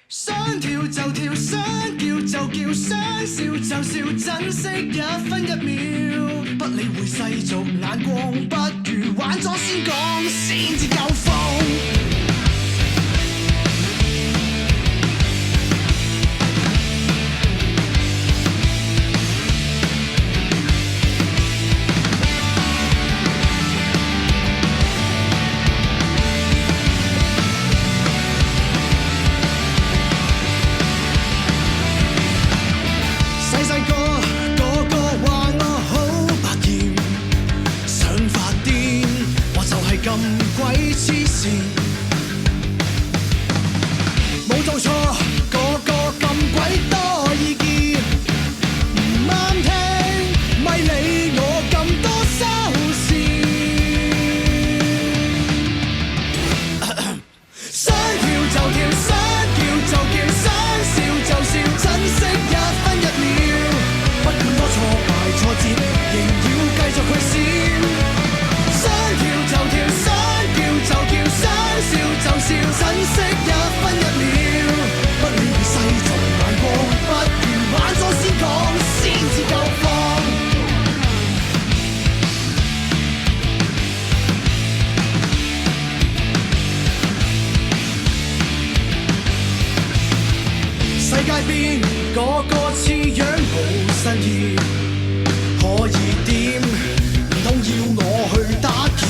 想跳就跳，想叫就叫，想笑就笑，珍惜一分一秒，不理會世俗眼光，不如玩咗先講，先至夠瘋。咁鬼黐線，冇做錯，個咁鬼多意見，唔啱聽，咪理我咁多收線。想跳就跳，想叫就叫，想笑就笑，珍惜一分一秒，不管多挫敗挫折，仍要繼續去閃。想跳就跳，想叫就叫，想笑就笑，珍惜一分一秒，不理會世俗眼光，不如玩咗先講，先至夠放。世界變，個似樣冇新意，可以點？唔通要我去打劫？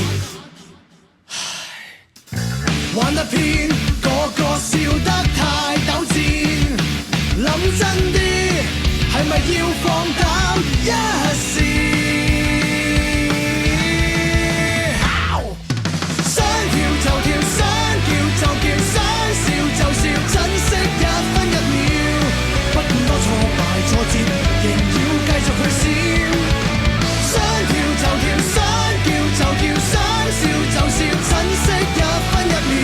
玩得偏，個笑得太鬥戰，諗真啲，係咪要放膽一試？想跳就跳，想叫就叫，想笑就笑，珍惜一分一秒，不管多挫敗挫折，仍要繼續去閃。想跳就跳，想叫就叫，想笑就笑，珍惜一分一秒，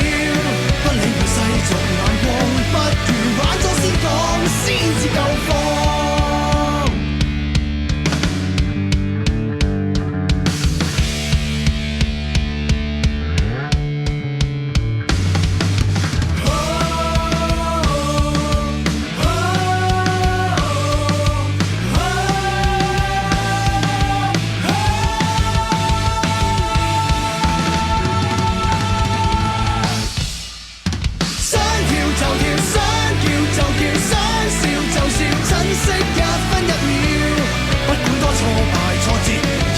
不理會世俗眼光，不如玩咗先講，先至夠放。就跳，想叫就叫，想笑就笑，珍惜一分一秒，不管多挫敗挫折。